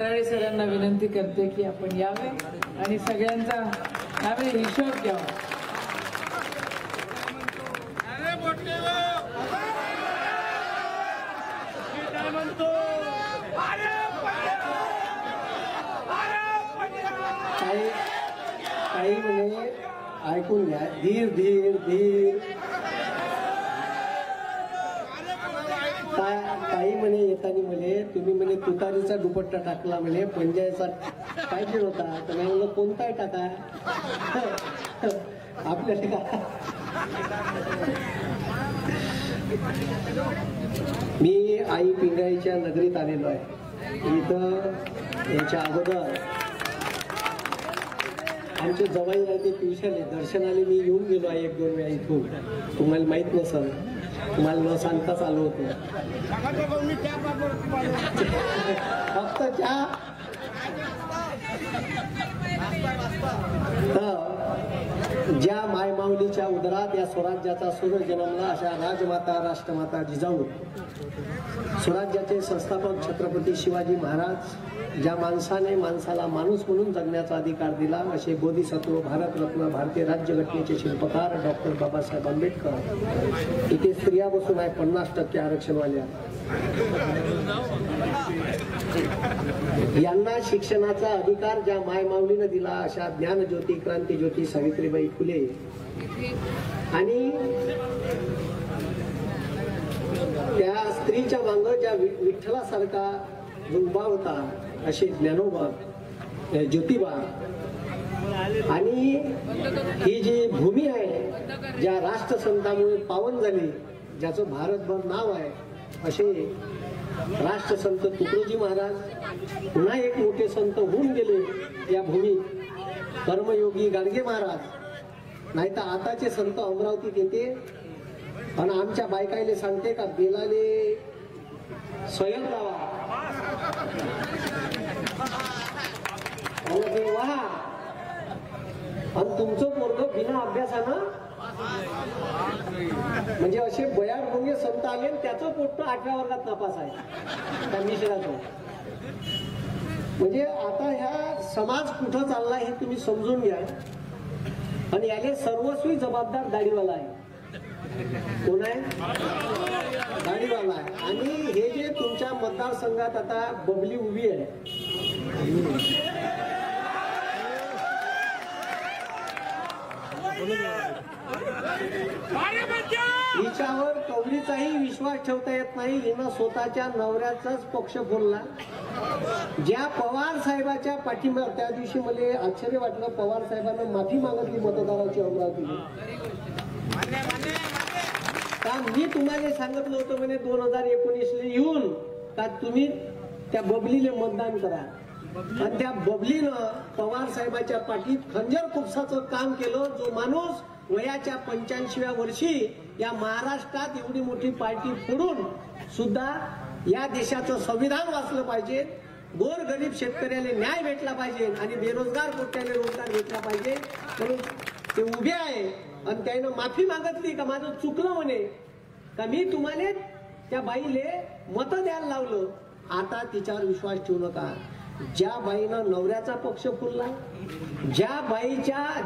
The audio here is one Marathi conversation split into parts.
कराळे सरांना विनंती करते की आपण यावे आणि सगळ्यांचा यावे हिशोब घ्यावा. काही म्हणे ऐकून घ्या, धीर धीर धीर. काही म्हणे येताना म्हणे तुम्ही म्हणे तुतारीचा दुपट्टा टाकला म्हणे पंजायचा पाहिजे होता, तर मी म्हणलं कोणताही टाका आपल्याला का. मी आई पिंगळीच्या नगरीत आलेलो आहे. इथं याच्या अगोदर आमचे जवाई आहे ते ट्युशन आहे, दर्शनाने मी येऊन गेलो आहे 1-2 वेळा इथून. तुम्हाला माहित नसल, तुम्हाला न सांगताच आलो होतो. फक्त चहा. ज्या मायमाऊलीच्या उदरात या स्वराज्याचा सूर्य जन्मला अशा राजमाता राष्ट्रमाता जिजाऊ, स्वराज्याचे संस्थापक छत्रपती शिवाजी महाराज, ज्या माणसाने माणसाला माणूस म्हणून जगण्याचा अधिकार दिला असे बोधिसत्व, भारतरत्न, भारतीय राज्यघटनेचे शिल्पकार डॉक्टर बाबासाहेब आंबेडकर. इथे स्त्रिया बसून आहे 50% आरक्षणवाल्या. यांना शिक्षणाचा अधिकार ज्या मायमाऊलीनं दिला अशा ज्ञानज्योती, क्रांतीज्योती सावित्रीबाई फुले आणि त्या स्त्रीच्या मांग ज्या विठ्ठलासारखा उभा होता असे ज्ञानोबा, ज्योतिबा. आणि ही जी भूमी आहे ज्या राष्ट्रसंतांमुळे पावन झाली, ज्याचं भारतभर नाव आहे, असे राष्ट्रसंत तुकडोजी महाराज पुन्हा एक मोठे संत होऊन गेले या भूमीत, कर्मयोगी गाडगे महाराज. नाही तर आताचे संत अमरावतीत येते आणि आमच्या बायकाईले सांगते का बेलाले स्वयं लावा. वा, आणि तुमचं पोरग बिना अभ्यासानं म्हणजे असे बयाड भोंगे संत आले, त्याचं पोट्ट 8व्या वर्गात नापास आहे त्या मिश्राचं. म्हणजे आता ह्या समाज कुठं चालला हे तुम्ही समजून घ्या. आणि याले सर्वस्वी जबाबदार दाढीवाला आहे. कोण आहे? दाढीवाला आहे. आणि हे जे तुमच्या मतदारसंघात आता बबली उभी आहे, हिच्यावर कवडीचाही विश्वास ठेवता येत नाही. हिनं स्वतःच्या नवऱ्याचाच पक्ष बोलला. ज्या पवार साहेबाच्या पाठिंबा, त्या दिवशी मला आश्चर्य वाटलं, पवार साहेबांना माफी मागितली मतदाराची अमरावतीने. का मी तुम्हाला सांगितलं होतं म्हणे 2019 येऊन का तुम्ही त्या बबलीले मतदान करा. आणि त्या बबलीनं पवार साहेबाच्या पाठीत खंजर खुपसाचं काम केलं. जो माणूस वयाच्या 85व्या वर्षी या महाराष्ट्रात एवढी मोठी पार्टी फोडून सुद्धा या देशाचं संविधान वाचलं पाहिजे, गोर गरीब शेतकऱ्याला न्याय भेटला पाहिजे आणि बेरोजगार कोट्याने रोजगार भेटला पाहिजे म्हणून ते उभे आहे. आणि त्यानं माफी मागितली का माझं चुकलं म्हणे, का मी तुम्हाला त्या बाईले मत द्यायला लावलं. आता तिच्यावर विश्वास ठेवू नका. ज्या बाईनं नवऱ्याचा पक्ष फुलला,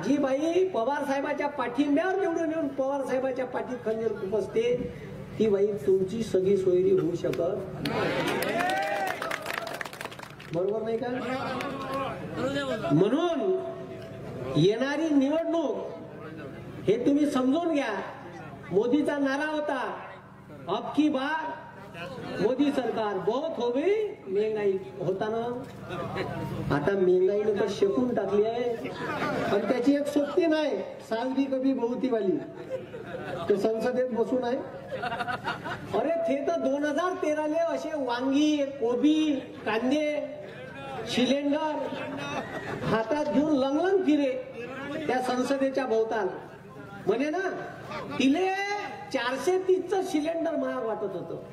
जी बाई पवार साहेबाच्या पाठिंब्यावर निवडून येऊन पवार साहेबाच्या पाठीत खंजर खुपसते, ती बाई तुमची सगळी सोयरी होऊ शकत. बरोबर नाही का? म्हणून येणारी निवडणूक हे तुम्ही समजून घ्या. मोदीचा नारा होता अब की बार मोदी सरकार बहुत हो गई महंगाई होता ना. आता महंगाईने तर शेकून टाकली आहे. आणि त्याची एक सोबती नाही, साल भी कभी बहुती वाली, ते संसदेत बसून आहे. अरे ते तर 2013 असे वांगी, कोबी, कांदे, सिलेंडर हातात घेऊन लंगलंग फिरे त्या संसदेच्या भोवताल. म्हणे ना तिले 430चं सिलेंडर महाग वाटत होतं.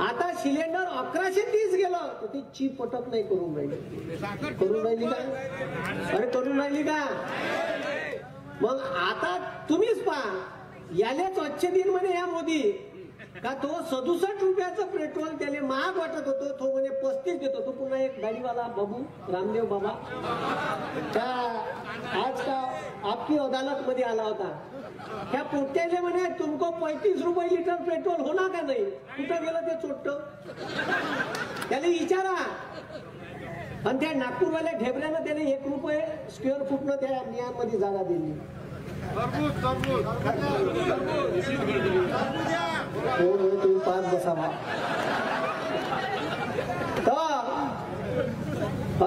आता सिलेंडर 1130 गेलं तर ती चीप पटक नाही करून राहिली. करून राहिली का? अरे करून राहिली का? मग आता तुम्हीच पहा. यालेच अच्छे दिन म्हणे या मोदी का तो 67 रुपयाचं पेट्रोल त्याला महाग वाटत होतं, तो म्हणे 35 देतो. तो पुन्हा एक गाडीवाला बाबू रामदेव बाबा त्या आज का आपकी अदालत मध्ये आला होता. त्या पोट्याले म्हणे तुमको 35 रुपये लिटर पेट्रोल होणार का नाही. कुठं गेलं ते चोट्ट त्याला विचारा. आणि त्या नागपूरवाल्या ढेबऱ्यानं त्याने 1 रुपये स्क्वेअर फूटनं त्या नियमामध्ये जागा दिली. तुम्ही पाच बसावा.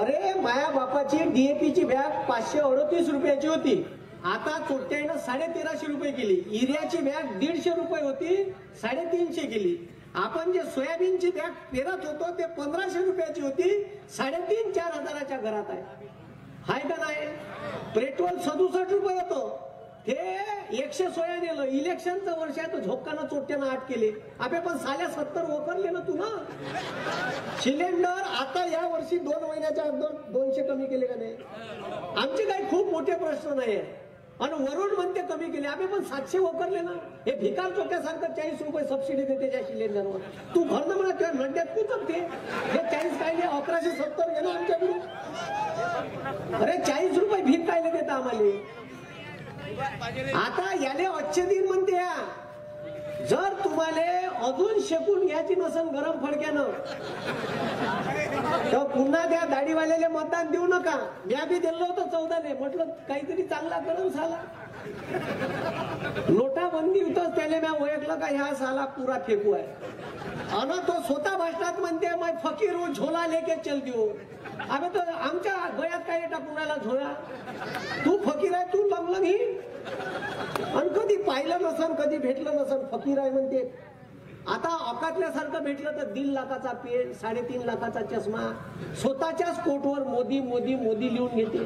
अरे माया बापाची डीएपीची बॅग 538 रुपयाची होती, आता चोट्यानं 1350 रुपये केली. युरियाची बॅग 150 रुपये होती, 350 केली. आपण जे सोयाबीनची बॅग पेरत होतो ते 1500 रुपयाची होती, 3,500-4 हजाराच्या घरात आहे. हाय का नाही. पेट्रोल 67 रुपये होतं, ते 116 नेलं. इलेक्शनचं वर्ष आहे तर झोपकानं चोट्यानं 8 केले. आपे पण 70 वकरले ना तू ना. सिलेंडर आता या वर्षी 2 महिन्याच्या अगोदर 200 कमी केले का नाही. आमचे काही खूप मोठे प्रश्न नाही आहे. आणि वरून म्हणते कमी केले, आम्ही पण 700 वकरले ना. हे भिकार चोट्यासारखं 40 रुपये सबसिडी देते त्या सिलेंडरवर. तू भरणं म्हणा त्या नड्यात तू जगते. हे 40 कायले 1170 गेलं आमच्याकडून. अरे 40 रुपये भीक कायले देता आम्हाला. आता याले अच्छे दिन म्हणते. जर तुम्हाला अजून शेकून घ्यायची नसेल गरम फडक्यानं तर पुन्हा त्या दाढीवाल्याला मतदान देऊ नका. मी बी दिलं होतं 14 म्हटलं काहीतरी चांगला करून साला. नोटाबंदी होतं त्याला मी ओळखलं का ह्या साला पुरा फेकू आहे. आणि तो स्वतः भाषणात म्हणते मैं फकीर हूं झोला लेके चल दियो. अबे तो आमच्या गळ्यात काय टाकून राहिला झोळा. तू फकीर आहे, तू लंगलंग ही. आणि कधी पाहिलं नसन, कधी भेटलं नसन, फकीर आहे म्हणते. आता अकातल्यासारखं भेटलं तर 1.5 लाखाचा पेन, 3.5 लाखाचा चष्मा, स्वतःच्याच कोटवर मोदी मोदी मोदी लिहून घेते.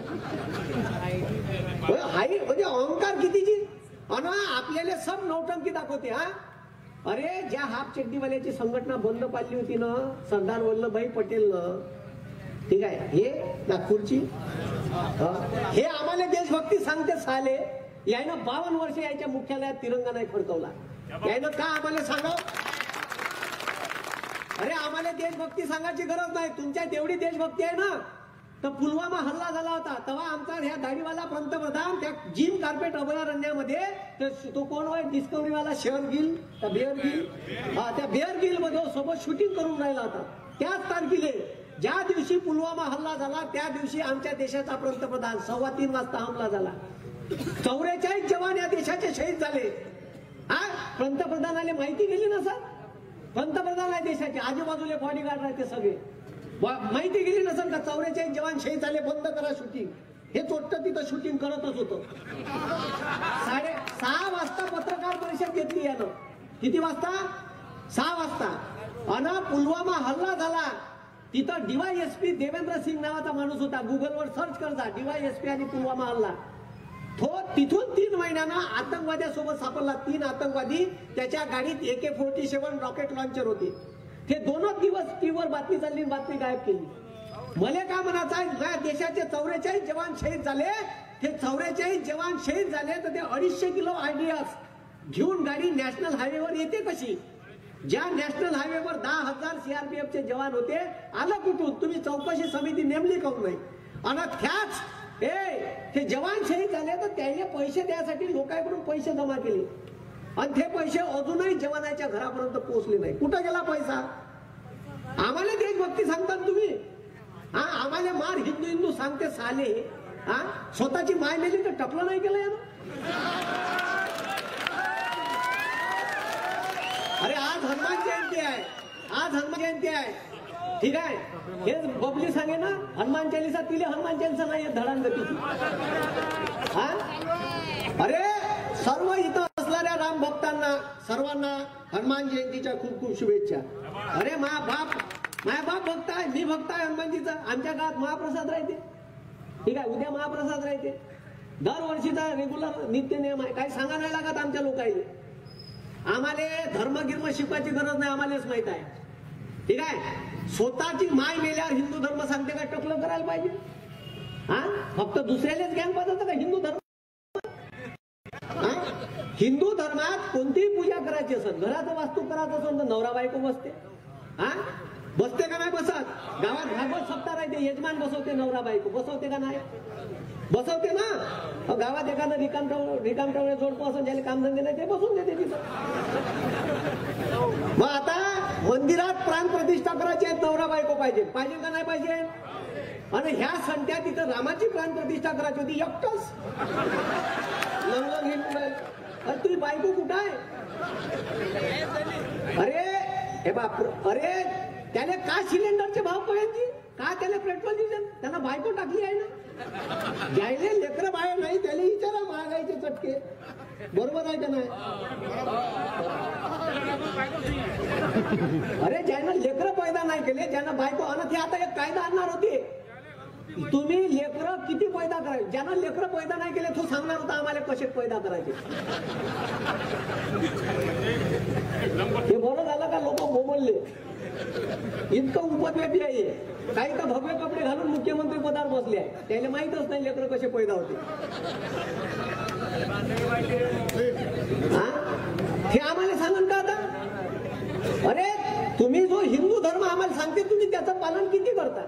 हाई म्हणजे अहंकार कितीची. आणि आपल्याला सब नौटंकी दाखवते. हा अरे ज्या हाफ चड्डीवाल्याची संघटना बंद पाडली होती ना सरदार वल्लभभाई पटेल न, ठीक आहे, हे नागपूरची, हे आम्हाला देशभक्ती सांगते साले. यानं 52 वर्ष याच्या मुख्यालयात तिरंगा नाही फडकवला. यानं का आम्हाला सांगाव. अरे आम्हाला देशभक्ती सांगायची गरज नाही. तुमच्यात एवढी देशभक्ती आहे ना तर पुलवामा हल्ला झाला होता तेव्हा आमचा ह्या दाढीवाला पंतप्रधान त्या जिम कार्पेट अभयारण्यामध्ये तो कोण आहे डिस्कवरीवाला शेअर गिल का बेअर गिल, त्या बेअर गिल मध्ये सोबत शूटिंग करून राहिला होता. त्याच तारखेला ज्या दिवशी पुलवामा हल्ला झाला त्या दिवशी आमच्या देशाचा पंतप्रधान 3:15 वाजता हमला झाला. 44 जवान या देशाचे शहीद झाले. हा पंतप्रधानाला माहिती गेली ना सर. पंतप्रधान आहे देशाचे, आजूबाजूला बॉडीगार्ड राहते सगळे. माहिती गेली नसेल का 44 जवान शहीद झाले, बंद करा शूटिंग. हे चोट्ट तिथं शूटिंग करतच होतं. 6:30 वाजता पत्रकार परिषद घेतली यानं. किती वाजता? 6 वाजता. आणि पुलवामा हल्ला झाला तिथं DYSP देवेंद्र सिंग नावाचा माणूस होता. गुगलवर सर्च करता DYSP आणि पुलवामा हल्ला. तो तिथून 3 महिन्यानं आतंकवाद्यासोबत सापडला. 3 आतंकवादी, त्याच्या गाडीत AK-47 रॉकेट लॉन्चर होते. ते 2 दिवस टीव्हीवर बातमी चालली, बातमी गायब केली. मला काय म्हणायचं आहे, देशाचे 44 जवान शहीद झाले. ते 44 जवान शहीद झाले तर ते 250 किलो आयडियास घेऊन गाडी नॅशनल हायवेवर येते कशी. ज्या नॅशनल हायवेवर 10,000 CRPFचे जवान होते, आलं कुठून. तुम्ही चौकशी समिती नेमली काऊन नाही. आणि त्याच ते जवान शहीद झाले तर त्याने पैसे द्यासाठी लोकांकडून पैसे जमा केले आणि ते पैसे अजूनही जवानाच्या घरापर्यंत पोहोचले नाही. कुठं गेला पैसा. आम्हाला देशभक्ती सांगतात तुम्ही. हा आम्हाला मार हिंदू हिंदू सांगते साले. हा स्वतःची माय मेली तर टपलं नाही केलं यानं. अरे आज हनुमान जयंती आहे, आज हनुमान जयंती आहे, ठीक आहे. हे बबली सांगे ना हनुमान चालीसा, तिले हनुमान चालीसा नाही धडांगतीची. हा अरे सर्व इथं असणाऱ्या राम भक्तांना सर्वांना हनुमान जयंतीच्या खूप खूप शुभेच्छा. अरे माया बाप भक्त आहे, मी भक्त आहे हनुमानजीचा. आमच्या गावात महाप्रसाद राहते, ठीक आहे. उद्या महाप्रसाद राहते. दरवर्षीचा रेग्युलर नित्य नियम आहे. काही सांगा नाही लागत आमच्या लोकांना. आम्हाला धर्मगिर्म शिकवायची गरज नाही, आम्हालाच माहित आहे, ठीक आहे. स्वतःची माय मेल्यावर हिंदू धर्म सांगते का टकलं करायला पाहिजे. हा फक्त दुसऱ्यालाच ज्ञान पाहत का हिंदू धर्म. हिंदू धर्मात कोणतीही पूजा करायची असेल, घराचं वास्तू करायचं असेल तर नवरा बायको बसते. हा बसते का नाही बसत? गावात भागवत सप्ताह राहते, यजमान बसवते, नवरा बायको बसवते का नाही? बसवते ना. गावात एखादं रिकामटवळे जोडपं असं ज्याला कामधंदे नाही ते बसून देते तिथं. मग आता मंदिरात प्राण प्रतिष्ठा करायची आहे, नवरा बायको पाहिजे का नाही पाहिजे? आणि ह्या संध्या तिथं रामाची प्राण प्रतिष्ठा करायची होती, एकटंच लंगलंग हिंडून राहिलं. अरे तुझी बायको कुठं आहे? अरे हे बाप, अरे त्याला का सिलेंडरचे भाव कळायची? का त्याला पेट्रोल डिझेल? त्यांना बायको टाकली आहे ना. ज्यायले लेकरं बाहेर नाही त्याला विचारा महागाईचे चटके. बरोबर आहे का नाही? अरे ज्यांना लेकरं पैदा नाही केले, ज्यांना बायको, आणि ते आता एक कायदा आणणार होते, तुम्ही लेकरं किती पैदा करायचे. ज्यांना लेकरं पैदा नाही केले तो सांगणार होता आम्हाला कसे पैदा करायचे. हे बरं झालं का लोक बोंबलले. इतकं उपद्व्यापी आहे. काही तर भगवे कपडे घालून मुख्यमंत्री पदावर बसले आहे, त्याला माहितच नाही लेकरं कसे पैदा होते. हे आम्हाला सांगून का आता? अरे तुम्ही जो हिंदू धर्म आम्हाला सांगते तुम्ही त्याचं पालन किती करता?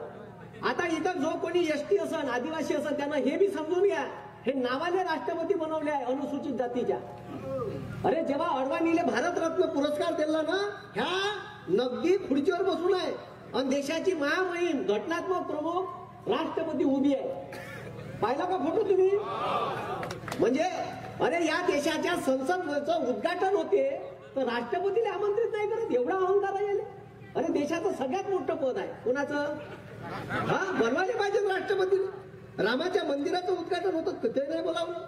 आता इथं जो कोणी एसटी असन, आदिवासी असन, त्यांना हे बी समजून घ्या, हे नावाले राष्ट्रपती बनवले आहे अनुसूचित जातीच्या. अरे जेव्हा अडवाणीले भारतरत्न पुरस्कार दिला ना, ह्या नगदी खुर्चीवर बसून आहे आणि देशाची महामहिम घटनात्मक प्रमुख राष्ट्रपती उभी आहे. पाहिला का फोटो तुम्ही? म्हणजे अरे या देशाच्या संसदचं उद्घाटन होते तर राष्ट्रपतीला आमंत्रित नाही करत, एवढा अहंकार आहे. अरे देशाचं सगळ्यात मोठं पद आहे कोणाचं? हा बनवायला पाहिजे राष्ट्रपती. रामाच्या मंदिराचं उद्घाटन होतं ते नाही बोलावलं.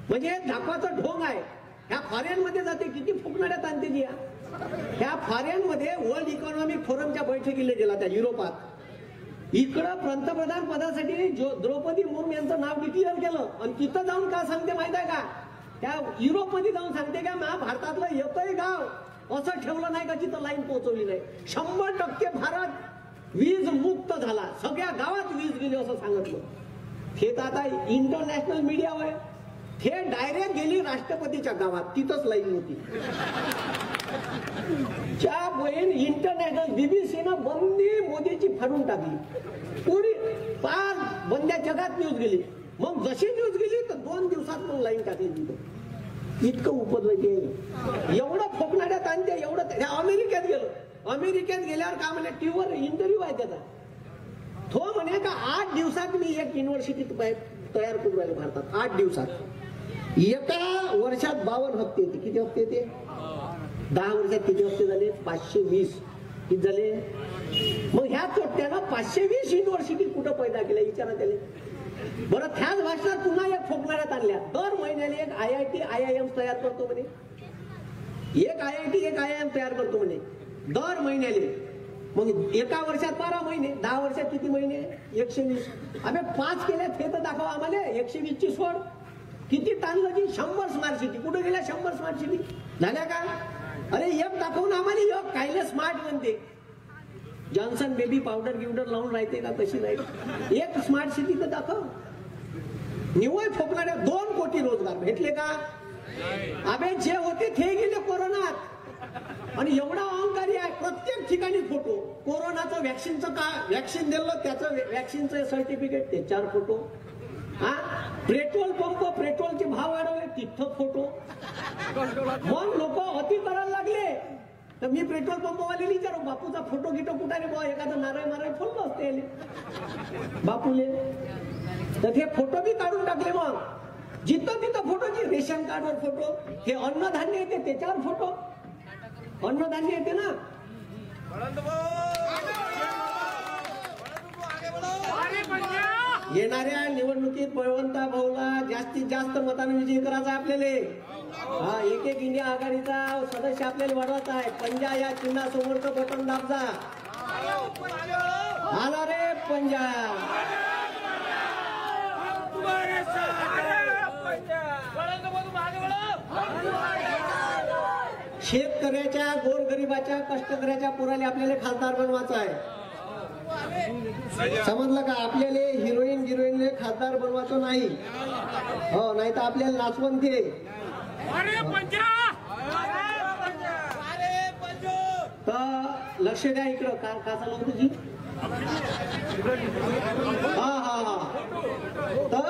म्हणजे दाखवाचं ढोंग आहे. ह्या फॉरेन मध्ये जाते, किती फुकणाऱ्या तांते जी. ह्या फॉरेन मध्ये वर्ल्ड इकॉनॉमिक फोरमच्या बैठकीला गेला त्या युरोपात. इकडं पंतप्रधान पदासाठी द्रौपदी मुर्मू यांचं नाव डिक्लेअर केलं आणि तिथं जाऊन का सांगते माहित आहे का? त्या युरोप मध्ये जाऊन सांगते का भारतातलं एकही गाव असं ठेवलं नाही का जिथं लाईन पोहोचवली नाही. 100% भारत वीज मुक्त झाला, सगळ्या गावात वीज गेली असं सांगितलं. हे तर आता इंटरनॅशनल मीडियावर आहे. हे डायरेक्ट गेली राष्ट्रपतीच्या गावात, तिथंच लाईन होती. च्या बहीण इंटरनॅशनल बीबीसीनं बंदी मोदीची फाडून टाकली. पुरी पार बंद्या जगात न्यूज गेली. मग जशी न्यूज गेली तर 2 दिवसात मग लाईन टाकली तिथं. इतकं उपद्व्यापी आहे. एवढं फोकणाऱ्यात आणते, एवढं. अमेरिकेत गेलो, अमेरिकेत गेल्यावर का म्हणे टीव्हीवर इंटरव्ह्यू आहे त्याचा. तो म्हणे का 8 दिवसात मी एक युनिव्हर्सिटी तयार करून राहिले भारतात. 8 दिवसात. एका वर्षात 52 हप्ते येते. किती हप्ते येते? 10 वर्षात किती हप्ते झाले? 520. किती झाले? मग ह्या तोट्यानं 520 युनिव्हर्सिटी कुठं पैदा केल्या विचारा त्याला. बरं त्याच भाषणात पुन्हा एक फोकणाऱ्यात आणल्या. दर महिन्याला एक IIT IIM तयार करतो म्हणे. एक IIT एक IIM तयार करतो म्हणे दर महिन्याले. मग एका वर्षात 12 महिने, 10 वर्षात किती महिने? 120. आम्ही 5 केल्या ते तर दाखवा आम्हाला. 120 ची सोड. किती ताणलं की 100 स्मार्ट सिटी. कुठे गेल्या 100 स्मार्ट सिटी झाल्या का? अरे एक दाखवून आम्हाला एक कायले स्मार्ट बनते. जॉन्सन बेबी पावडर गिवडर लावून राहते का? कशी राहते? एक स्मार्ट सिटी तर दाखव. निवळ फोकणाऱ्या 2 कोटी रोजगार भेटले का? अबे जे होते ते गेले कोरोनात. आणि एवढा अहंकारी आहे, प्रत्येक ठिकाणी फोटो. कोरोनाचं व्हॅक्सिनचं का व्हॅक्सिन दिलं त्याचं व्हॅक्सिनचं सर्टिफिकेट, त्याच्यावर फोटो. हा पेट्रोल पंप, पेट्रोलचे भाव वाढवले तिथं फोटो. मग लोक अति करायला लागले. तर मी पेट्रोल पंपवाले विचारू बापूचा फोटो गिटो कुठे बा, एखादं नारळ फोडलं असते बापूले. तर ते फोटो बी काढून टाकले. मग जिथं तिथं फोटोची, रेशन कार्डवर फोटो. हे अन्नधान्य येते त्याच्यावर फोटो. अन्नधान्य येते ना. येणाऱ्या निवडणुकीत बळवंता भाऊला जास्तीत जास्त मताने विजयी करायचा आपल्याला. हा एक इंडिया आघाडीचा सदस्य आपल्याला वाढवायचा आहे. पंजा या चिन्हासमोरचं बटन दाबजा. आला रे पंजा. शेतकऱ्याच्या, गोरगरिबाच्या, कष्टकऱ्याच्या पोराला आपल्याला खासदार बनवायचा आहे. समजलं का? आपल्याला हिरोईन गिरोईनले खासदार बनवायचं नाही. हो, नाही तर आपल्याला नाचवंते तर लक्ष द्या इकडं. का चालू होतं जी? हा. तर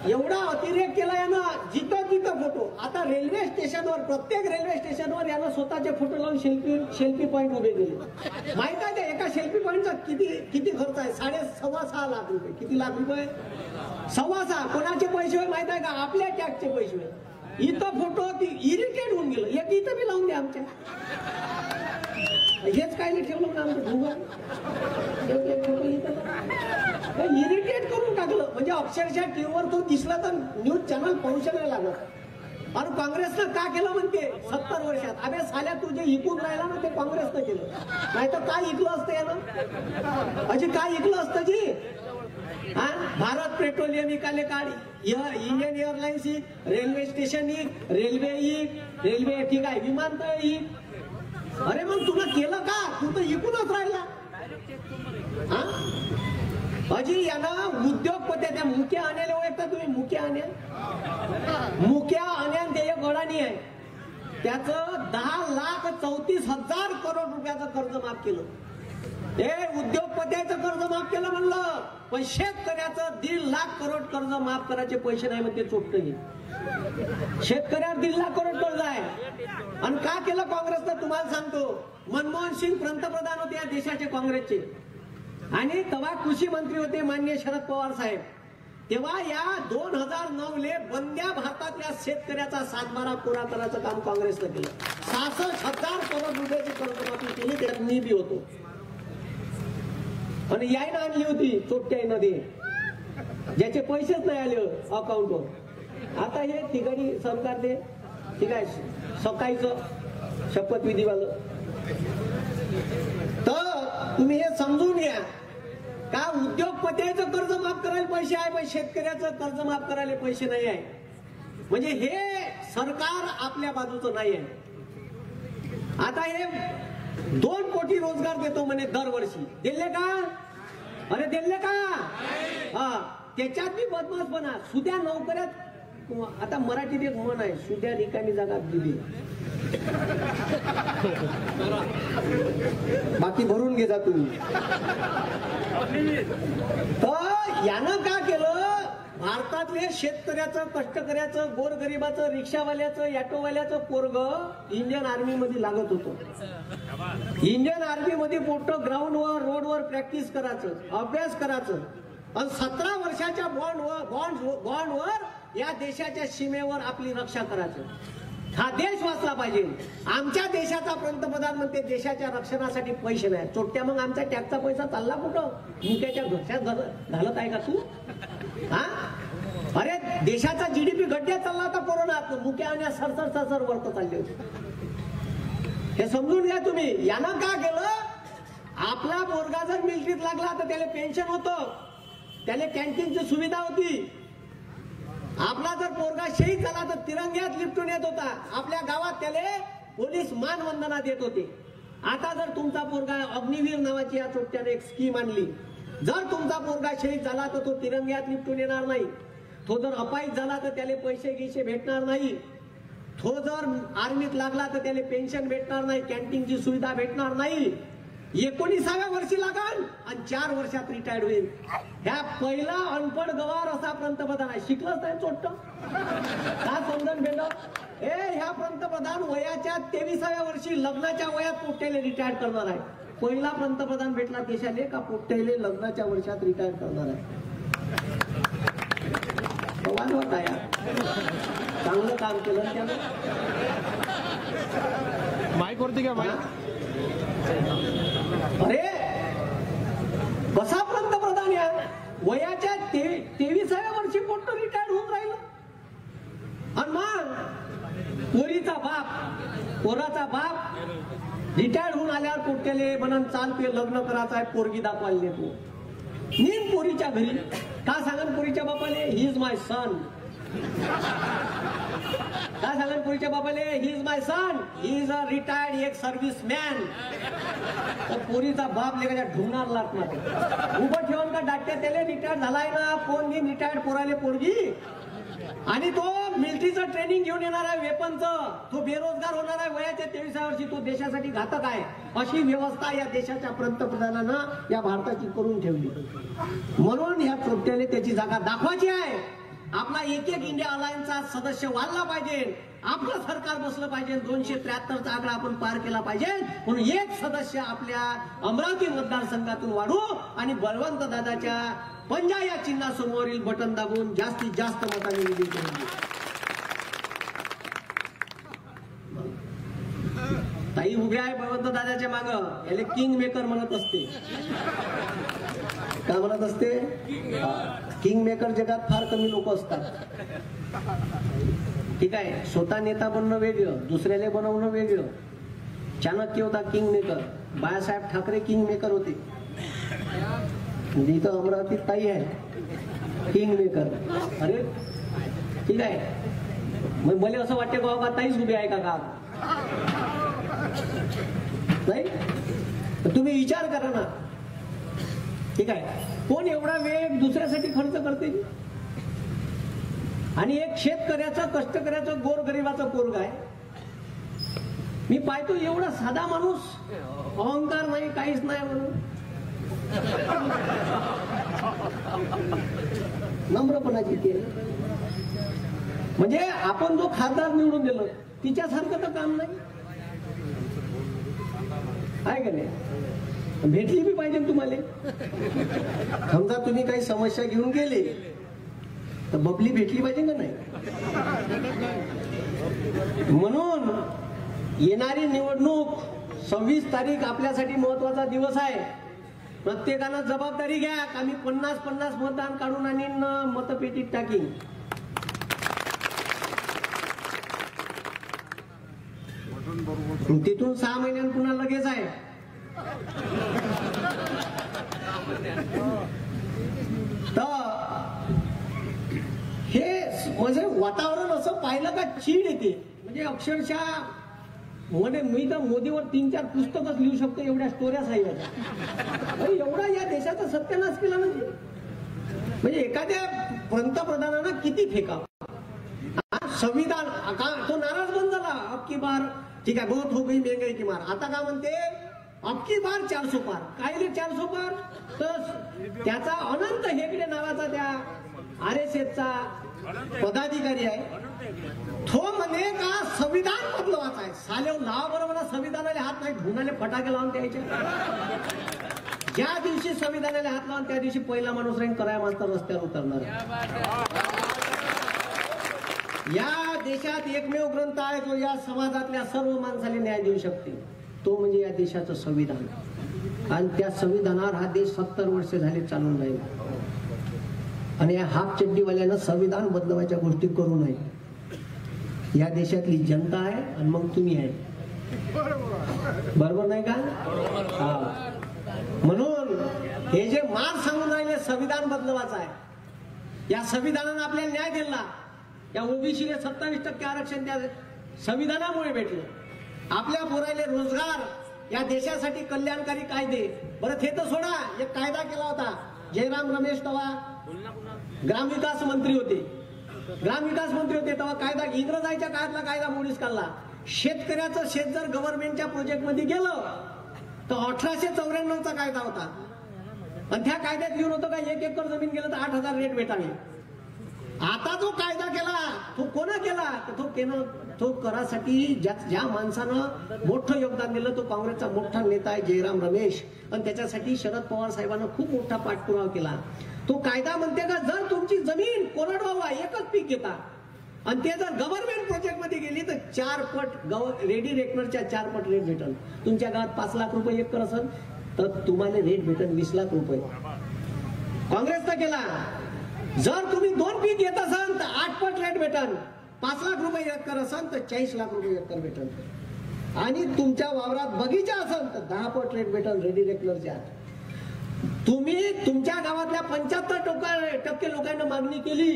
एवढा अतिरेक केला यानं, जिथं तिथं फोटो. आता रेल्वे स्टेशनवर, प्रत्येक रेल्वे स्टेशनवर यानं स्वतःचे फोटो लावून सेल्फी पॉइंट उभे केले. माहित आहे ते एका सेल्फी पॉइंटचा किती खर्च आहे? 6.5 लाख रुपये. किती लाख रुपये? 6.5. कोणाचे पैसे होय माहित आहे का? आपल्या टॅक्सचे पैसे होय. इथं फोटो ती इरिटेट होऊन गेलं. एक इथं बी लावून द्या आमच्या. हेच काय नाही ठेवलं ना आमचं भूगोल. इरिटेट करून टाकलं. म्हणजे अक्षरशः टीव्हीवर तो दिसला तर न्यूज चॅनल पाहूशा नाही लागत. आणि काँग्रेसनं का केलं म्हणते 70 वर्षात? अबे साल्या तू जे इकून राहिला ना ते काँग्रेसनं केलं. नाही तर काय इकलं असतं यानं? अजी काय इकलं असतं जी? हा, भारत पेट्रोलियम इकाले काढ, इंडियन एअरलाइन्स ही, रेल्वे स्टेशन ही, रेल्वे ठीक आहे, विमानतळ ही. अरे मग तुला केलं का? तू तर इकूनच राहिला. अजी यानं उद्योगपती त्या मुख्या आण्याला ओळखता तुम्ही? मुख्या आण्यान ते एक अडाणी आहे. त्याचं 10,34,000 करोड रुपयाचं कर्ज माफ केलं. हे उद्योगपत्याचं कर्ज माफ केलं म्हणलं, पण शेतकऱ्याचं 1.5 लाख करोड कर्ज माफ करायचे पैसे नाही म्हणते चोपटही. शेतकऱ्यावर 1.5 लाख करोड कर्ज आहे. आणि का केलं काँग्रेसनं तुम्हाला सांगतो. मनमोहन सिंग पंतप्रधान होते या देशाचे काँग्रेसचे, आणि तेव्हा कृषी मंत्री होते माननीय शरद पवार साहेब. तेव्हा या 2009 बंद्या भारतातल्या शेतकऱ्याचा 7-12 पुरा करायचं काम काँग्रेसनं केलं. 66,000 करोड रुपयाची कर्जमाफी केली. त्यात मी बी होतो. आणि यायनं आणली होती चोट्यानं दे, ज्याचे पैसेच नाही आले अकाउंटवर. आता हे तिघडी सरकार दे, ठीक आहे, सकाळीचं शपथविधीवालं. तर तुम्ही हे समजून घ्या का उद्योगपत्याचं कर्ज माफ करायला पैसे आहे, पण शेतकऱ्याचं कर्ज माफ करायला पैसे नाही आहे. म्हणजे हे सरकार आपल्या बाजूचं नाही आहे. आता हे 2 कोटी रोजगार देतो म्हणे दरवर्षी. दिले का? अरे दिले का? हा, त्याच्यात बी बदमाशपणा. सुद्या नोकऱ्यात, आता मराठीत एक म्हण आहे, सुद्या रिकामी जागा दिली, बाकी भरून घे जा तुम्ही. तर यानं का केलं? भारतातले शेतकऱ्याचं, कष्टकऱ्याचं, गोरगरिबाचं, रिक्षावाल्याचं, ऑटोवाल्याचं पोरग इंडियन आर्मी मध्ये लागत होतं. इंडियन आर्मी मध्ये मोठं ग्राउंडवर, रोडवर प्रॅक्टिस करायचं, अभ्यास करायचं. आणि 17 वर्षाच्या बॉन्डवर या देशाच्या सीमेवर आपली रक्षा करायचं. हा देश वाचला पाहिजे. आमच्या देशाचा पंतप्रधान म्हणते देशाच्या रक्षणासाठी पैसे नाही. चोट्या मग आमचा टॅक्सचा पैसा चालला कुठं? मुक्याच्या घशात घालत आहे का तू? हा, अरे देशाचा जीडीपी गड्ड्यात चालला होता कोरोनात. मुक्या आणि सरसर वरत चालले होते. हे समजून घ्या तुम्ही. यानं का केलं? आपला पोरगा जर मिलिटरीत लागला तर त्याला पेन्शन होतं, त्याला कॅन्टीनची सुविधा होती. आपला जर पोरगा शहीद झाला तर तिरंग्यात लिफ्टून येत होता. आपल्या गावात त्याला पोलीस मानवंदना देत होते. आता जर तुमचा पोरगा, अग्निवीर नावाची या चोट्याने एक स्कीम आणली, जर तुमचा पोरगा शहीद झाला तर तो तिरंग्यात लिफ्टून येणार नाही. तो जर अपायित झाला तर त्याला पैसे भेटणार नाही. तो जर आर्मीत लागला तर त्याला पेन्शन भेटणार नाही, कॅन्टीनची सुविधा भेटणार नाही. 19व्या वर्षी लागल आणि 4 वर्षात रिटायर्ड होईल. ह्या पहिला अनपड गवार असा पंतप्रधान आहे. शिकलंच नाही चोट्ट का समजून भेटलं? ह्या पंतप्रधान वयाच्या 23व्या वर्षी लग्नाच्या वयात पोट्याले रिटायर करणार आहे. पहिला पंतप्रधान भेटला देशाले का पोट्याले लग्नाच्या वर्षात रिटायर करणार आहे. होता या चांगलं काम केलं त्यानं. माईक वरती घ्या माईक. अरे कसा पंतप्रधान या वयाच्या 23व्या वर्षी पोट्ट रिटायर होऊन राहिलं. आणि मग पोराचा बाप रिटायर होऊन आल्यावर पोट्याले म्हणून चालते लग्न करायचं आहे, पोरगी दाखवायला नेतो. नीन पोरीच्या घरी का सांगन पोरीच्या बापाले ही इज माय सन. काय सांगन पोरीच्या बापाले he is my son, he is a retired एक सर्व्हिस मॅन. तर पोरीचा बाप लेखाच्या ढुंगणार लागणार. उभं ठेवून का डाट्या त्याला रिटायर झालाय ना, कोण घेईन रिटायर्ड पोराले पोरगी? आणि तो मिलिटरीचं ट्रेनिंग घेऊन येणार आहे, वेपनचं, तो बेरोजगार होणार आहे वयाच्या 23व्या वर्षी, तो देशासाठी घातक आहे. अशी व्यवस्था या देशाच्या पंतप्रधानानं या भारताची करून ठेवली. म्हणून या चोरट्याने त्याची जागा दाखवायची आहे. आपला एक इंडिया अलायन्सचा सदस्य वाढला पाहिजे, आपलं सरकार बसलं पाहिजे, 273चा आकडा आपण पार केला पाहिजे. म्हणून एक सदस्य आपल्या अमरावती मतदारसंघातून वाढू आणि बळवंत दादाच्या पंजा या चिन्हासमोरील बटन दाबून जास्तीत जास्त मतांनी विजयी करून देऊ. ताई उभ्या आहे बळवंत दादाच्या माग, याले किंग मेकर म्हणत असते. काय म्हणत असते? किंग मेकर जगात फार कमी लोक असतात. ठीक आहे, स्वतः नेता बनणं वेगळं, दुसऱ्याला बनवणं वेगळं. चाणक्य होता king maker, Balasaheb Thackeray king maker होते. इथं अमरावतीत ताई आहे किंग मेकर. अरे ठीक आहे, मग मला असं वाटतं बाबा ताईच उभी आहे का? नाही, तुम्ही विचार करा ना. ठीक आहे, कोण एवढा वेळ दुसऱ्यासाठी खर्च करते? आणि एक शेतकऱ्याचं, कष्टकऱ्याचं, गोरगरिबाचं पोरग आहे. मी पाहतो एवढा साधा माणूस, अहंकार नाही, काहीच नाही, म्हणून नम्रपणाची केली. म्हणजे आपण जो खासदार निवडून दिलं तिच्यासारखं तर काम नाही आहे का नाही? भेटली बी पाहिजे तुम्हाला. समजा तुम्ही काही समस्या घेऊन गेले तर बबली भेटली पाहिजे का नाही? म्हणून येणारी निवडणूक 26 तारीख आपल्यासाठी महत्वाचा दिवस आहे. प्रत्येकानं जबाबदारी घ्या. आम्ही 50-50 मतदान काढून आणीन, मतपेटीत टाकीन. तिथून 6 महिन्यांनी पुन्हा लगेच आहे. तर हे म्हणजे वातावरण असं पाहिलं का चीड येते. म्हणजे अक्षरशः म्हणे मी तर मोदीवर 3-4 पुस्तकच लिहू शकतो, एवढ्या स्टोऱ्या सांगायच्या. एवढा या देशाचा सत्यानाश केला म्हणजे. म्हणजे एखाद्या पंतप्रधानानं किती फेकावं. संविधान तो नाराज बंद झाला. अब की बार ठीक आहे, बहुत हो गई महंगाई की मार. आता काय म्हणते? अब की बार 400 पार. काय 400 पार? तर त्याचा अनंत हेगडे नावाचा त्या RSSचा पदाधिकारी आहे, तो म्हणे का संविधान बदलवायचं आहे. साले लावा बरोबर संविधानाला हात नाही, धुनाले फटाके लावून द्यायचे. ज्या दिवशी संविधानाला हात लावून त्या दिवशी पहिला माणूस राहील कराया मास्तर रस्त्यावर उतरणार. या देशात एकमेव ग्रंथ आहे जो या समाजातल्या सर्व माणसाला न्याय देऊ शकते, तो म्हणजे या देशाचं संविधान. आणि त्या संविधानावर हा देश 70 वर्ष झाले चालून राहील. आणि या हाफ चड्डीवाल्यानं संविधान बदलवायच्या गोष्टी करू नये. या देशातली जनता आहे आणि मग तुम्ही आहे. बरोबर नाही का? म्हणून हे जे मार सांगून राहिले संविधान बदलवायचं आहे, या संविधानानं आपल्याला न्याय दिला. या ओबीसीला 27% आरक्षण त्या संविधानामुळे भेटलं. आपल्या पोराले रोजगार, या देशासाठी कल्याणकारी कायदे. बरं ते तर सोडा, एक कायदा केला होता जयराम रमेश, तेव्हा ग्रामविकास मंत्री होते. तेव्हा कायदा इंग्रजांच्या काळातला कायदा मोडीस काढला. शेतकऱ्याचं शेत जर गव्हर्नमेंटच्या प्रोजेक्ट मध्ये गेलं तर 1894चा कायदा होता. आणि त्या कायद्यात लिहून होतं का 1 एकर जमीन गेलं तर 8,000 रेट भेटावे. आता जो कायदा केला तो कोणा केला? तो करासाठी ज्या माणसानं मोठं योगदान दिलं तो काँग्रेसचा मोठा नेता आहे जयराम रमेश. आणि त्याच्यासाठी शरद पवार साहेबांना खूप मोठा पाठपुरावा केला. तो कायदा म्हणते का जर तुमची जमीन कोरडवाहू आहे, एकच पीक घेता, आणि ते जर गव्हर्नमेंट प्रोजेक्ट मध्ये गेली तर 4 पट रेडी रेकनरच्या 4 पट रेट भेटल. तुमच्या गावात 5 लाख रुपये एकर असेल तर तुम्हाला रेट भेटल 20 लाख रुपये. काँग्रेसचा केला. जर तुम्ही 2 पीक घेत असाल तर 8 पट रेट भेटल. 5 लाख रुपये एकर असाल तर 40 लाख रुपये एकर भेटल. आणि तुमच्या वावरात बगीचा असेल तर 10 पट रेट भेटल रेडी रेकनरच्या. तुम्ही तुमच्या गावातल्या 75% लोकांना मागणी केली,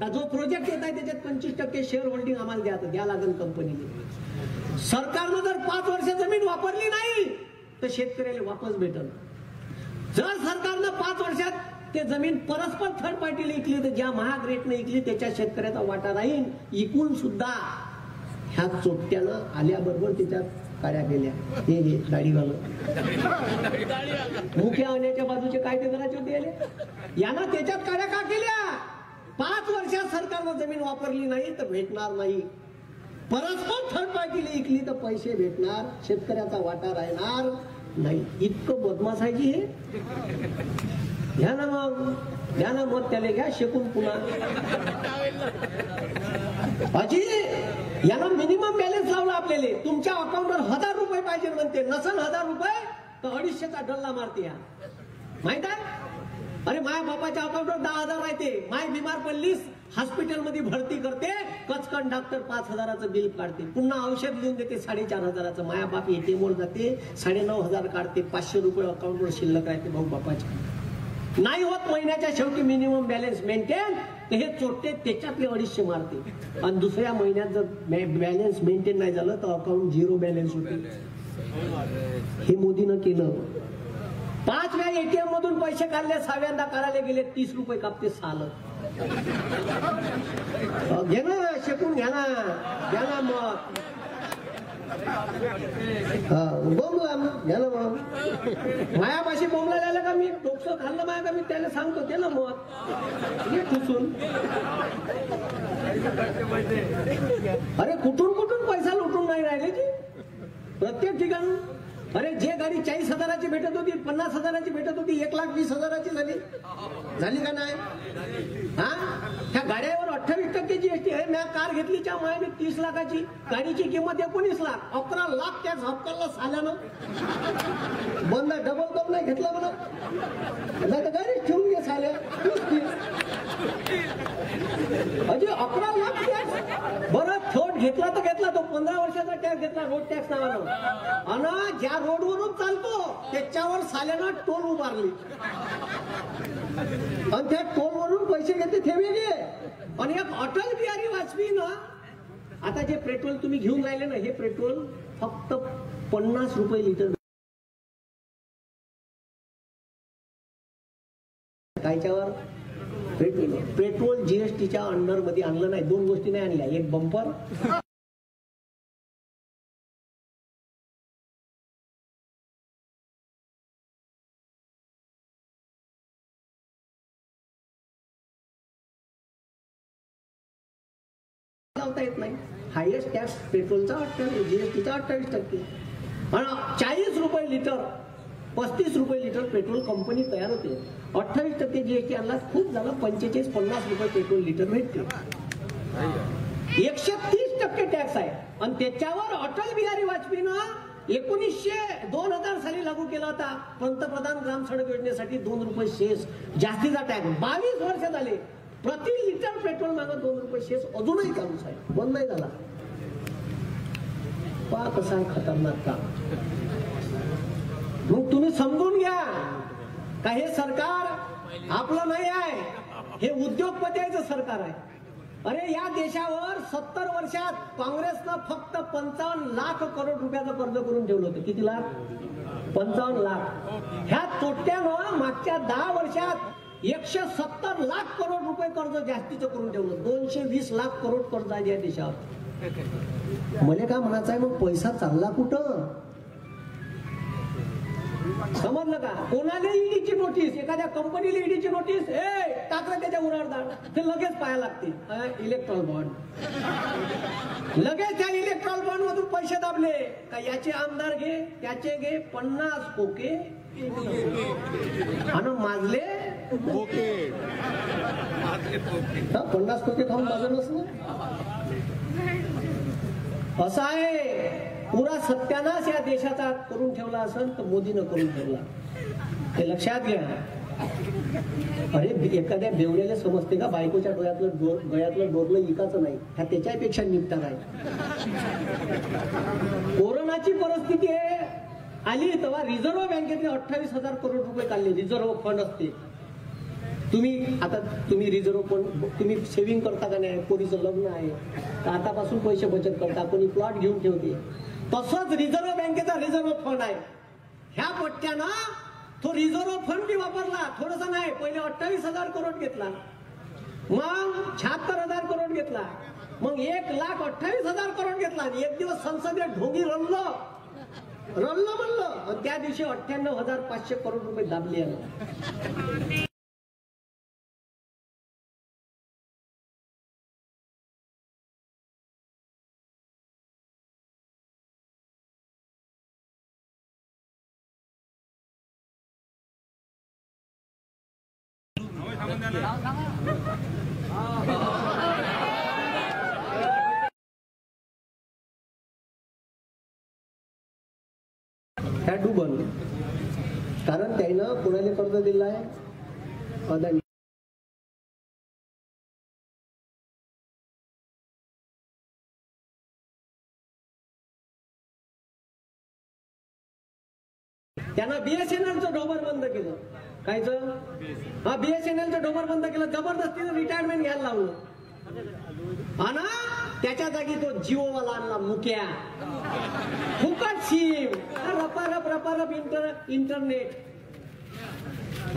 जो प्रोजेक्ट येत आहे त्याच्यात 25% शेअर होल्डिंग आम्हाला द्या लागेल कंपनीने. सरकारनं जर 5 वर्ष जमीन वापरली नाही तर शेतकऱ्याला वापस भेटल. जर सरकारनं 5 वर्षात ते जमीन परस्पर थर्ड पार्टीला इकली तर ज्या महाग रेटने इकली त्याच्या शेतकऱ्याचा वाटा राहील. इकून सुद्धा ह्या चोट्यानं आल्याबरोबर त्याच्यात काड्या केल्या. हे दाढीवालं मुख्या आणण्याच्या बाजूचे कायदे करायचे होते यानं त्याच्यात काड्या का केल्या? 5 वर्षात सरकारनं जमीन वापरली नाही तर भेटणार नाही. परस्पर थर्ड पार्टीला इकली तर पैसे भेटणार, शेतकऱ्याचा वाटा राहणार नाही. इतकं बदमाशाची हे घ्या ना मग त्याला घ्या शेकून पुन्हा. अजी यानं मिनिमम बॅलन्स लावला आपल्याला. तुमच्या अकाउंटवर 1000 रुपये पाहिजे म्हणते. नसन 1000 रुपये तर 250चा डल्ला मारते या. माहित आहे? अरे माया बापाच्या अकाउंटवर 10,000 राहते. माय बिमार पडलीस हॉस्पिटलमध्ये भरती करते, कचकन डॉक्टर 5,000चं बिल काढते. पुन्हा औषध लिहून देते 4,500चं. माया बाप ATM वर जाते 9,500 काढते. 500 रुपये अकाउंटवर शिल्लक राहते भाऊ बापाच्या. नाही होत महिन्याच्या शेवटी मिनिमम बॅलन्स मेंटेन तर हे चोरटे त्याच्यातले 250 मारते. आणि दुसऱ्या महिन्यात जर बॅलन्स मेंटेन नाही झालं तर अकाउंट 0 बॅलन्स होते. हे मोदीनं केलं. 5 वेळा ATM मधून पैसे काढले, 6व्यांदा काढायला गेले 30 रुपये कापते साल. घे ना शेकून घ्या ना मग बोंबला घ्या ना मग. मायापाशी बोंबला झालं का मी डोकसं खाल्लं माया का मी त्याला सांगतो ते ना मग हे ठुसून. अरे कुठून पैसा लुटून नाही राहिले की प्रत्येक ठिकाणी. अरे जे गाडी 40,000ची भेटत होती 50,000ची भेटत होती 1,20,000ची झाली का नाही? हा ह्या गाड्यावर 28% GST आहे. मी कार घेतली च्या माय मी 30 लाखाची. गाडीची किंमत 19 लाख. 11 लाख त्याच हप्त्याला साल्यानं बंद. डबल कप नाही घेतला मला नाही तर गाडी ठेवून घे साल्या. अजून 11 लाख टॅक्स. बरं थोट घेतला तर घेतला तो 15 वर्षाचा टॅक्स घेतला रोड टॅक्स नावानं. आणि ज्या रोडवरून चालतो त्याच्यावर साल्यानं टोल उभारली आणि त्या टोलवरून पैसे घेते ते वेगळे. आणि एक अटल बिहारी वाजपेयीनं आता जे पेट्रोल तुम्ही घेऊन राहिले ना हे पेट्रोल फक्त 50 रुपये लिटर. कायच्यावर? पेट्रोल GSTच्या अंडर मध्ये आणलं नाही. 2 गोष्टी नाही आणल्या. एक बंपर लावता येत नाही. हायएस्ट टॅक्स पेट्रोलचा 28, GSTचा 28%. आणि 40 रुपये लिटर 35 रुपये लिटर पेट्रोल कंपनी तयार होते. 28% GST आणला. खूप झालं 45-50 रुपये पेट्रोल लिटर भेटते. 130% टॅक्स आहे. आणि त्याच्यावर अटल बिहारी वाजपेयीनं 2000 साली लागू केला होता पंतप्रधान ग्राम सडक योजनेसाठी 2 रुपये शेस जास्तीचा टॅक्स. 22 वर्ष झाले प्रति लिटर पेट्रोल मागं 2 रुपये शेस अजूनही चालूच आहे. बंद नाही झाला. पहा कसा खतरनाक काम. मग तुम्ही समजून घ्या का हे सरकार आपलं नाही आहे. हे उद्योगपत्याचं सरकार आहे. अरे या देशावर 70 वर्षात काँग्रेसनं फक्त 55 लाख करोड रुपयाचं कर्ज करून ठेवलं होतं. किती लाख? 55 लाख. ह्या तोट्यानं मागच्या 10 वर्षात 170 लाख करोड रुपये कर्ज जास्तीचं करून ठेवलं. 220 लाख करोड कर्ज आहे या देशावर. मला काय म्हणायचं आहे मग पैसा चालला कुठं? समजलं का? कोणाला ईडीची नोटीस, एखाद्या कंपनीला ईडीची नोटीस टाकलं त्याच्या उराडदार ते लगेच पाहायला लागते. Electral bond. लगेच त्या इलेक्ट्रॉल बॉन्ड मधून पैसे दाबले का याचे आमदार घे त्याचे घे 50 खोके आणि माजले 50 खोके खाऊन बाजूनच ना. असं आहे. पुरा सत्यानाश या देशाचा करून ठेवला असेल तर मोदीनं करून ठेवला. हे लक्षात घ्या. अरे एखाद्या बेवड्याला समजते का बायकोच्या गळ्यातलं डोरलं इकाचं नाही. हा त्याच्यापेक्षा निपटार आहे. कोरोनाची परिस्थिती आली तेव्हा रिझर्व्ह बँकेतले 28,000 करोड रुपये काढले. रिझर्व्ह फंड असते. तुम्ही रिझर्व्ह फंड तुम्ही सेव्हिंग करता का नाही? कोणीचं लग्न आहे तर आतापासून पैसे बचत करता. कोणी प्लॉट घेऊन ठेवते. तसंच रिझर्व्ह बँकेचा रिझर्व्ह फंड आहे. ह्या पट्ट्यानं तो रिझर्व्ह फंड बी वापरला, थोडासा नाही. पहिले 28,000 करोड घेतला, मग 76,000 करोड घेतला, मग 1,28,000 करोड घेतला. एक दिवस संसदेत ढोंगी रडलं म्हणलं, आणि त्या दिवशी 98,500 करोड रुपये दाबले. ह्या डुबल, कारण त्यानं कोणाला कर्ज दिलं आहे? अदानी. त्यानं BSNLचं ढोबर बंद केलं. कायचं? हा, BSNLचं ढोबर बंद केलं, जबरदस्तीनं रिटायरमेंट घ्यायला लावलं, आणि त्याच्या जागी तो जिओवाला आणला, मुक्या. फुकट सिम, रपारप इंटरनेट.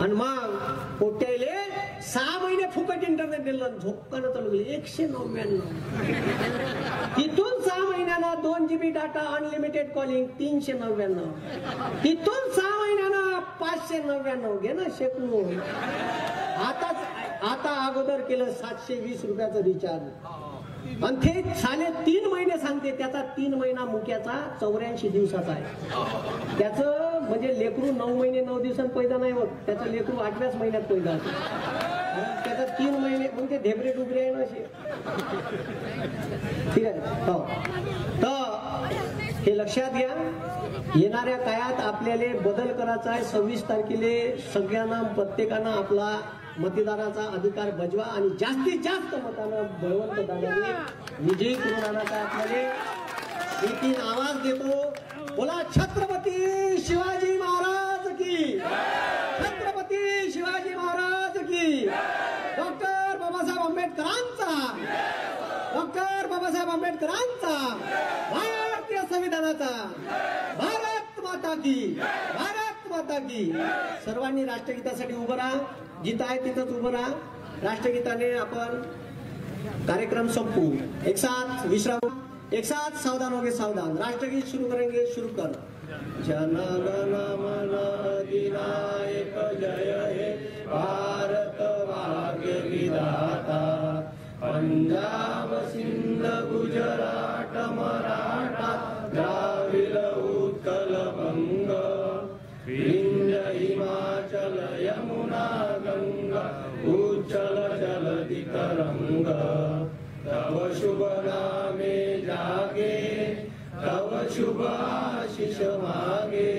आणि मग पोट्याले 6 महिने फुकट इंटरनेट दिलं, झोपकानं चालू 199. तिथून 6 महिन्यानं 2 GB डाटा अनलिमिटेड कॉलिंग 399. तिथून 6 महिन्यानं 599. घे ना शेकून. आता अगोदर केलं 720 रुपयाचं रिचार्ज, आणि ते 3.5 महिने सांगते. त्याचा 3 महिना मुक्याचा 84 दिवसाचा आहे. त्याचं म्हणजे लेकरू 9 महिने 9 दिवसांत पैदा नाही होत, त्याचं लेकरू 8व्याच महिन्यात पैदा होतं. त्याचा 3 महिने म्हणजे ढेबरे डुबरे आहे ना असे. ठीक आहे. हो, तर हे लक्षात घ्या, येणाऱ्या काळात आपल्याला बदल करायचा आहे. 26 तारखेला सगळ्यांना, प्रत्येकानं आपला मतदानाचा अधिकार बजवा, आणि जास्तीत जास्त मतानं बळवंत दादाने विजयी करून आणायचा आपल्याला. 3 आवाज देतो. बोला छत्रपती शिवाजी महाराज की, छत्रपती शिवाजी महाराज की. डॉक्टर बाबासाहेब आंबेडकरांचा, डॉक्टर बाबासाहेब आंबेडकरांचा, भारतीय संविधानाचा. भारत माता की, भारत माता की. सर्वांनी राष्ट्रगीतासाठी उभं राहा. जिथं आहे तिथंच उभं राहा. राष्ट्रगीताने आपण कार्यक्रम संपू. एक साथ विश्राम, एक साथ सावधान होगे सावधान. राष्ट्रगीत शुरू करेंगे, शुरू कर. जन गण मन अधिनायक जय हे भारत भाग्य विधाता. पंजाब सिंध गुजरात मराठा द्राविड उत्कल बंग. विंध्य हिमाचल यमुना गंगा उच्चल जलधि तरंग. तव शुभ नामे जागे, तव शुभ आशीष मागे.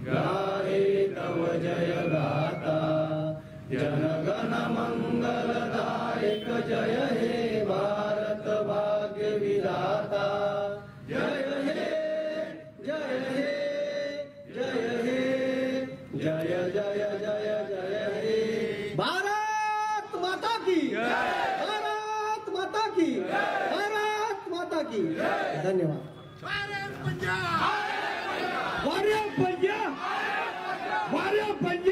गाहे तव जय गाता, जनगण मंगलदायक जय हे भारत भाग्य विधाता. जय हे, जय हे, जय हे, जय जय जय जय हे. भारत माता की, भारत माता की, भारत माता की. धन्यवाद. वारे पंजाब, वारे पंजाब.